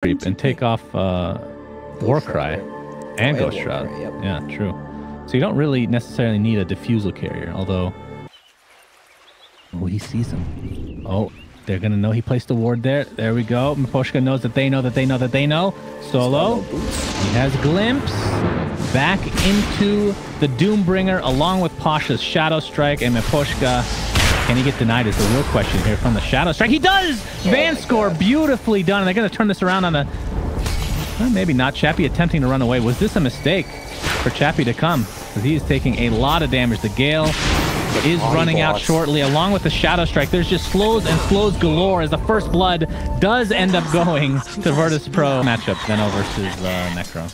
creep and take off Warcry and Ghost Shroud. Yep. Yeah, true. So you don't really necessarily need a diffusal carrier, although... Oh, he sees him. Oh, they're going to know he placed a ward there. There we go. Miposhka knows that they know that they know that they know. Solo. He has Glimpse. Back into the Doombringer along with Pasha's Shadow Strike, and Miposhka, can he get denied is the real question here from the Shadow Strike. He does! Vanscore, beautifully done. And they're going to turn this around on the... Well, maybe not. Chappie attempting to run away. Was this a mistake for Chappie to come? Because he is taking a lot of damage. The Gale is running out shortly along with the Shadow Strike. There's just slows and slows galore as the first blood does end up going to Virtus.pro matchup. Veno versus Necro.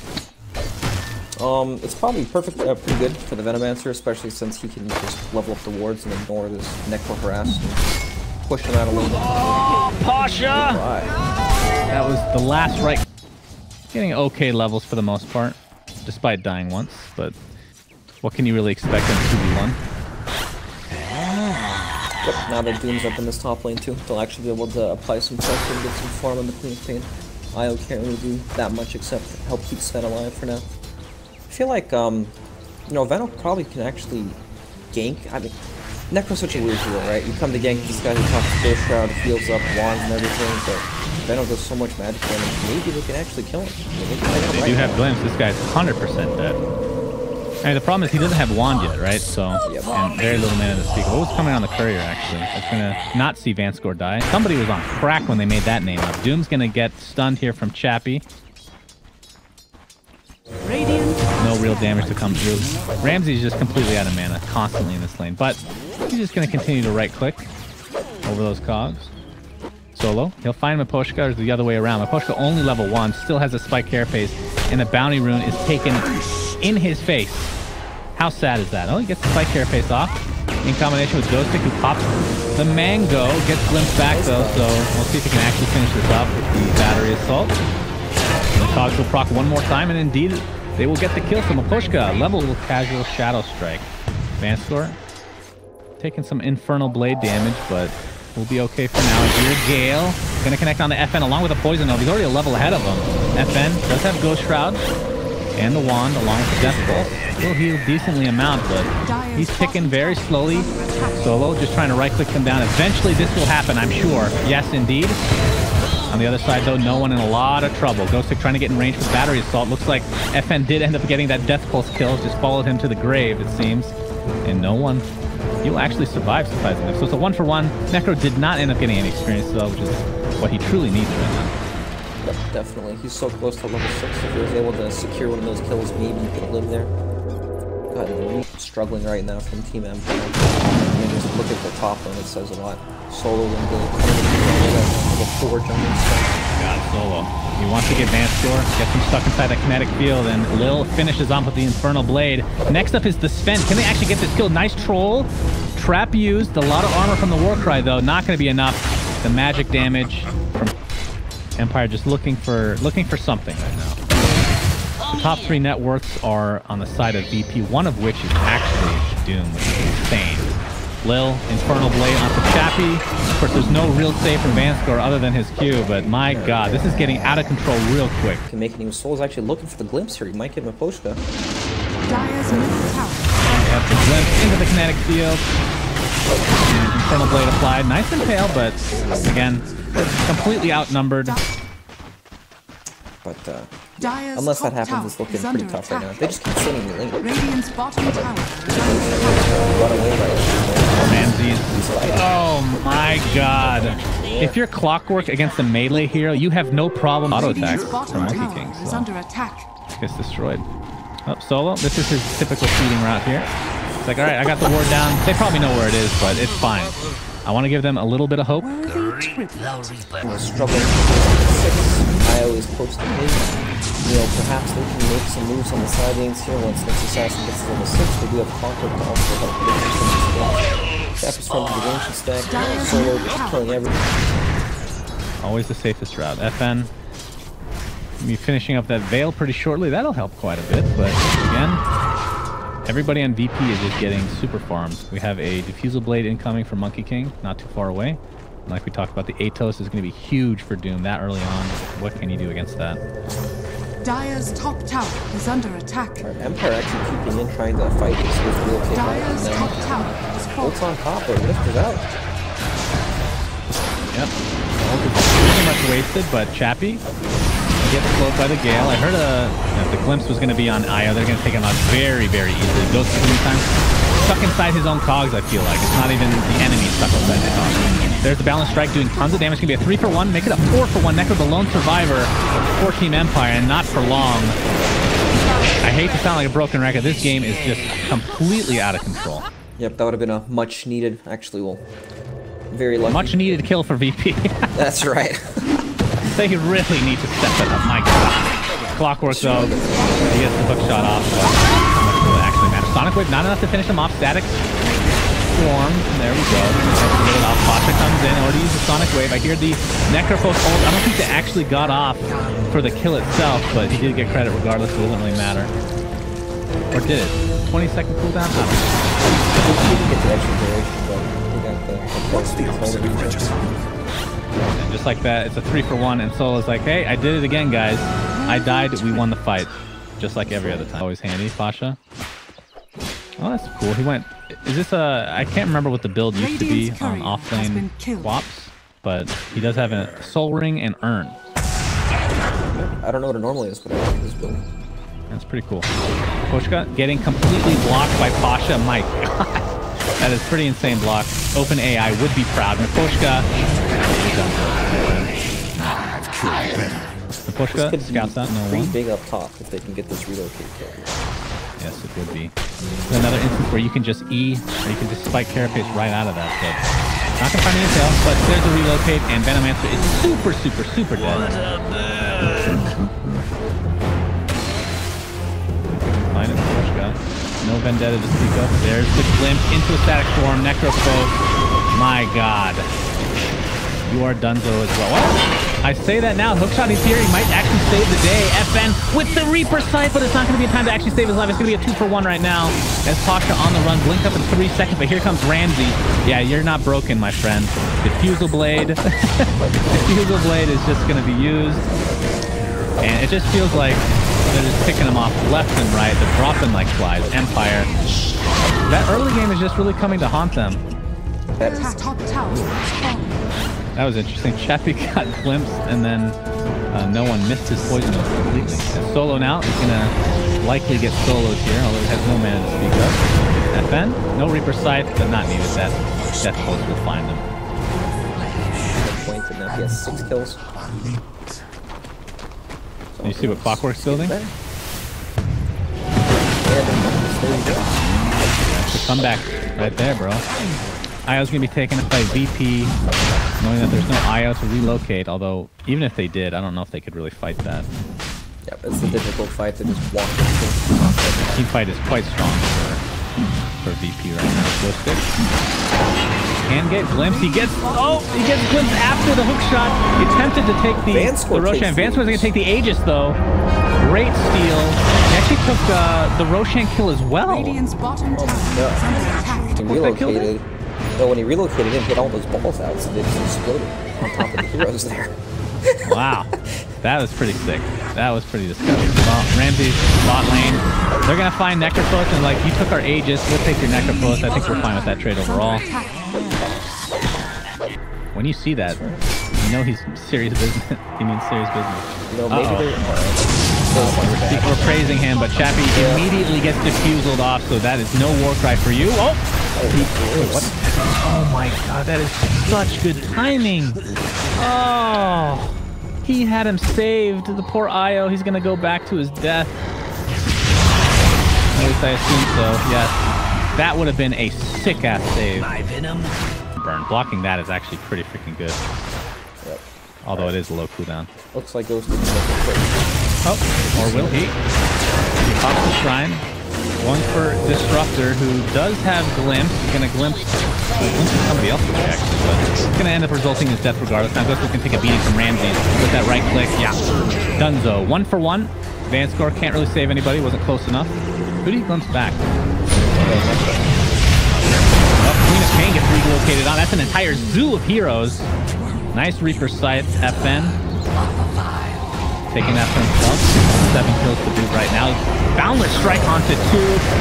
It's probably perfect, pretty good for the Venomancer, especially since he can just level up the wards and ignore this Necro harass and push him out a little bit. Oh, Pasha! That was the last right. Getting okay levels for the most part, despite dying once, but what can you really expect in 2v1? Yep, now that Doom's up in this top lane too, they'll actually be able to apply some pressure and get some farm on the Queen of Pain. IO can't really do that much except help keep Sven alive for now. I feel like, you know, Veno probably can actually gank. I mean, Necro's such a weird hero, right? You come to gank this guy who talks to Ghost Shroud, heals up, wands and everything, but Veno does so much magic damage, maybe they can actually kill him. They do have Glimpse. This guy's 100% dead. I mean, the problem is he doesn't have wand yet, right? So, and very little mana to speak. What was coming on the courier, actually? I was going to not see Vanscore die. Somebody was on crack when they made that name up. Doom's going to get stunned here from Chappie. No real damage to come through. Ramsey's just completely out of mana, constantly in this lane. But he's just going to continue to right-click over those cogs. Solo. He'll find Miposhka, or the other way around. Miposhka only level 1, still has a spike carapace, and the bounty rune is taken in his face. How sad is that? Oh, he gets the spike carapace off in combination with Ghostic, who pops the Mango, gets glimpsed back though, so we'll see if he can actually finish this up with the battery assault. And the cogs will proc one more time, and indeed they will get the kill from Miposhka. Level with casual Shadow Strike. Vanscore taking some Infernal Blade damage, but we'll be okay for now. Here, Gale gonna connect on the FN along with a Poison Nova. He's already a level ahead of him. FN does have Ghost Shroud and the wand along with the Death Pulse. Will heal decently amount, but he's ticking very slowly. Solo just trying to right-click them down. Eventually this will happen, I'm sure. Yes, indeed. On the other side, though, no one in a lot of trouble. Ghostic trying to get in range with Battery Assault. Looks like FN did end up getting that Death Pulse kill. Just followed him to the grave, it seems. And no one... He'll actually survive, surprisingly. So it's a 1-for-1. Necro did not end up getting any experience, though, which is what he truly needs right now. Yep, definitely. He's so close to level 6. If he was able to secure one of those kills, maybe he could live there. God, really struggling right now from Team Empire. I mean, just look at the top lane, it says a lot. Solo and Gale level 4 jumping stuff. God, Solo. He wants to get Vanscore, gets him stuck inside that kinetic field, and Lil finishes on with the Infernal Blade. Next up is the Sven. Can they actually get this kill? Nice troll. Trap used. A lot of armor from the Warcry, though. Not going to be enough. The magic damage from Empire just looking for something right now. The top 3 net worths are on the side of VP, one of which is actually Doom, which is insane. Lil, Infernal Blade onto Chappie. Of course, there's no real save from Vanscore other than his Q, but my god, this is getting out of control real quick. Can make it even. Soul's actually looking for the glimpse here. He might get Miposhka. Dire's middle tower. They have the glimpse into the kinetic field. And Infernal Blade applied. Nice and pale, but again, completely outnumbered. But unless that happens, it's looking pretty tough right now. They just keep sitting in the lane. Radiant's bottom tower. Run away right now. Ramses. Oh my god. If you're Clockwork against a melee hero, you have no problem auto attack from Monkey King. So Under attack. gets destroyed. Oh, Solo. This is his typical feeding route here. It's like, alright, I got the ward down. They probably know where it is, but it's fine. I want to give them a little bit of hope. We're struggling with 6. I always close to his. You know, perhaps they can make some moves on the side lanes here once Next Assassin gets to level 6. They do have Clockwork to also help with the Tapper's from the range stack. Solo just killing everything. Always the safest route. FN. Be finishing up that Veil pretty shortly. That'll help quite a bit, but again, everybody on VP is just getting super farms. We have a Diffusal Blade incoming from Monkey King, not too far away. Like we talked about, the Atos is going to be huge for Doom that early on. What can you do against that? Dire's top tower is under attack. Alright, Empire actually keeping in, trying to fight this real kick. Dire's top tower is Bolt's falling. on top, or Lift is out. Yep. Ult is pretty much wasted, but Chappie gets slowed by the Gale. I heard if the Glimpse was going to be on Io, they're going to take him out very, very easily. Goes too many times. Stuck inside his own cogs, I feel like. It's not even the enemy stuck inside the cogs. There's the Balance Strike doing tons of damage. It's going to be a 3-for-1. Make it a 4-for-1. Necro, the lone survivor for Team Empire, and not for long. I hate to sound like a broken record. This game is just completely out of control. Yep, that would have been a much needed, actually, well, very lucky. Much needed kill for VP. That's right. They really need to step it up. My God. Clockwork, though, he gets the hook shot off. But how much will it actually matter? Sonic Wave, not enough to finish him off. Static Storm. There we go. Get it off. Pasha comes in in order to use the Sonic Wave. I hear the Necrophos ult. I don't think they actually got off for the kill itself, but he did get credit regardless. It doesn't really matter. Or did it? 20-second cooldown? I don't know. He didn't get the extra duration, but he got the What's the ultimate register? And just like that, it's a 3-for-1, and Solo's like, hey, I did it again, guys. I died, we won the fight. Just like every other time. Always handy, Pasha. Oh, that's cool. He went... Is this a... I can't remember what the build used to be on off-lane swaps, but he does have a Soul Ring and Urn. I don't know what it normally is, but I like this build. That's pretty cool. Pushka getting completely blocked by Pasha. My God. That is pretty insane block. Open AI would be proud. Pushka. Pushka scouts out. No pretty one. big up top if they can get this relocate kill. Yes, it would be. There's another instance where you can just E, or you can just spike Carapace right out of that. So not gonna find any tail, but there's a relocate, and Venomancer is super, super, super dead. Fine, it's Pushka. No Vendetta to speak of. There's the glimpse into a static form. Necrophos. My God. You are Dunzo as well. What? I say that now. Hookshot is here. He might actually save the day. FN with the Reaper Sight, but it's not going to be a time to actually save his life. It's going to be a 2-for-1 right now. As Pasha on the run. Blink up in 3 seconds, but here comes Ramsey. Yeah, you're not broken, my friend. Diffusal Blade. Diffusal Blade is just going to be used. And it just feels like they're just picking them off left and right. They're dropping like flies. Empire. That early game is just really coming to haunt them. Dire's top tower is falling. That was interesting. Chappie got glimpsed, and then no one missed his poison completely. And Solo now is going to likely get solos here, although he has no mana to speak of. FN, no Reaper Sight, but not needed. That Death Pulse will find him. Point, and now he has 6 kills. You see what Clockwork's building? Yeah, It's a comeback right there, bro. Io's going to be taken up by VP, knowing that there's no Io to relocate, although even if they did, I don't know if they could really fight that. yeah, it's a difficult fight to just walk into. Team fight is quite strong for VP right now. Glow stick. Can get glimpse. He gets glimpse after the hook shot. He attempted to take the Roshan. Vanscore's going to take the Aegis though. Great steal. He actually took the Roshan kill as well. Radiant's bottom tower is under attack. He relocated. No, when he relocated, he didn't hit all those balls out, so they just exploded on top of the heroes there. Wow. That was pretty sick. That was pretty disgusting. Well, Ramsey's bot lane. They're going to find Necrophos and like, you took our Aegis. We'll take your Necrophos. I think we're fine with that trade overall. When you see that, you know he's serious business. He means serious business. You know, maybe we're praising him, but Chappie immediately gets diffuseled off, so that is no war cry for you. Oh! Oh my God, that is such good timing. Oh! He had him saved. The poor Io, he's gonna go back to his death. At least I assume so, yes. That would have been a sick-ass save. Burn. Blocking that is actually pretty freaking good. Yep. Although it is low cooldown. Looks like Ghost is quick. Oh, or will he? He pops the Shrine. One for Disruptor, who does have Glimpse. He's gonna glimpse somebody else today, actually, but it's gonna end up resulting in his death regardless. Now Ghost can take a beating from Ramsey with that right click. Yeah. Dunzo. 1-for-1. Vanscore can't really save anybody. Wasn't close enough. Who do you glimpse back? Queen of Pain gets relocated on. That's an entire zoo of heroes. Nice Reaper Scythe FN. Taking that for himself. 7 kills to boot right now. Boundless Strike onto 2.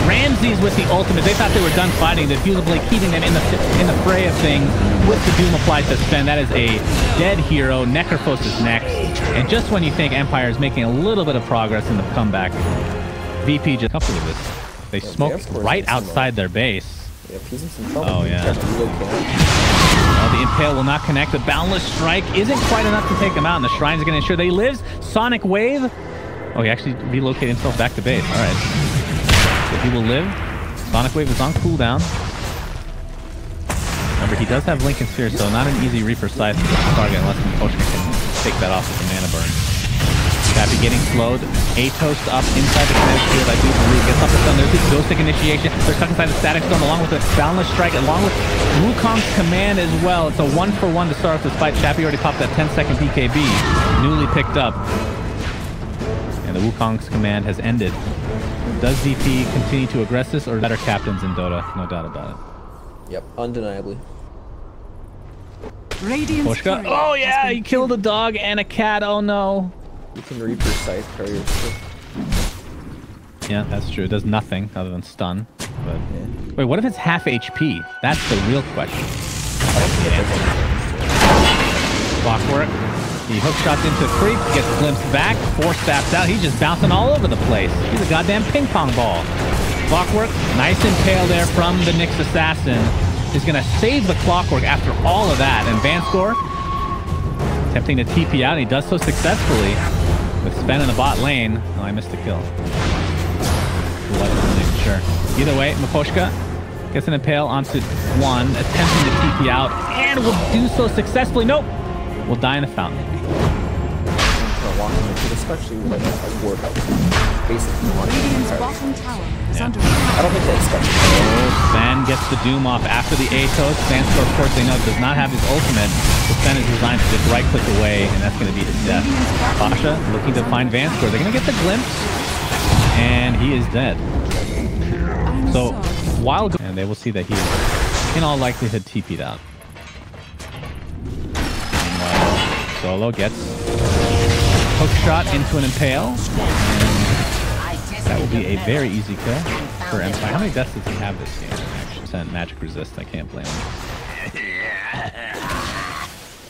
Ramses with the ultimate. They thought they were done fighting. Diffusively keeping them in the fray of things with the Doom applied to Sven. That is a dead hero. Necrophos is next. And just when you think Empire is making a little bit of progress in the comeback, VP just couple of this. They smoked right outside their base. Yep, he's in some trouble. Oh, yeah. The Impale will not connect. The Boundless Strike isn't quite enough to take him out, and the Shrines are going to ensure that he lives. Sonic Wave. Oh, he actually relocated himself back to base. All right. So he will live. Sonic Wave is on cooldown. Remember, he does have Lincoln Sphere, so not an easy Reaper Scythe to target unless Potion can take that off with the mana burn. Chappy getting slowed. Atos up inside the kinetic field. I do believe gets off the stun. There's the Ghostic initiation. They're stuck inside the static stone along with the Boundless Strike, along with Wukong's command as well. It's a 1-for-1 to start off this fight. Chappy already popped that 10-second BKB. Newly picked up. And the Wukong's command has ended. Does VP continue to aggress this, or better captains in Dota? No doubt about it. Yep, undeniably. Poshka. Oh yeah, he killed a dog and a cat. Oh no. You can Reaper Scythe carrier too. Yeah, that's true. It does nothing other than stun. But yeah. Wait, what if it's half HP? That's the real question. Clockwork. He hook shots into creep, gets glimpsed back, 4 stabs out. He's just bouncing all over the place. He's a goddamn ping pong ball. Clockwork, nice impale there from the Nyx Assassin. He's gonna save the Clockwork after all of that. And Vanscore attempting to TP out, and he does so successfully with Sven in the bot lane. Oh, I missed the kill. Sure. Either way, Miposhka gets an impale onto 1, attempting to TP out, and will do so successfully. Nope. Will die in the fountain. Especially with a ward basically Radiant's bottom tower is under I don't think they expect it. Oh, Sven gets the Doom off after the Atos. Vanscore, of course, they know does not have his ultimate. So Sven is designed to just right-click away, and that's going to be his death. Pasha looking to find Vanscore. They're going to get the glimpse, and he is dead. So, while and they will see that he is, in all likelihood, TP'd out. Meanwhile, Solo gets hook shot into an impale. And that will be a very easy kill for Empire. How many deaths does he have this game? Actually, magic resist. I can't blame him.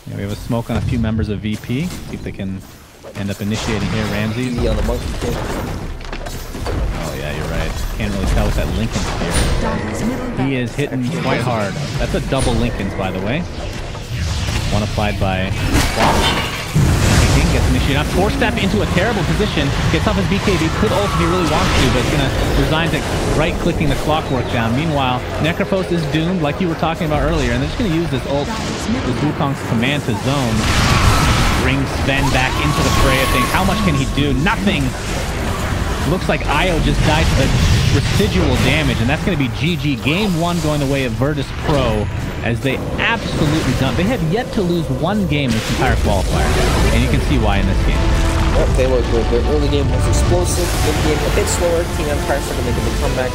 Yeah, we have a smoke on a few members of VP. See if they can end up initiating here. Ramses. On the monkey kill. Oh yeah, you're right. Can't really tell with that Lincoln Spear. He is hitting quite hard. That's a double Lincoln's, by the way. One applied by Quap. Gets initiated out. 4-step into a terrible position. Gets off his BKB. Could ult if he really wants to, but it's going to resign to right-clicking the Clockwork down. Meanwhile, Necrophos is doomed, like you were talking about earlier, and they're just going to use this ult with Wukong's command to zone. Bring Sven back into the fray of things. How much can he do? Nothing! Looks like Io just died to the residual damage, and that's going to be GG. Game 1 going the way of Virtus.pro, as they absolutely done. They have yet to lose 1 game in this entire qualifier, and you can see why in this game. Well, they look good. Their early game was explosive, mid game a bit slower. Team Empire started making the comeback.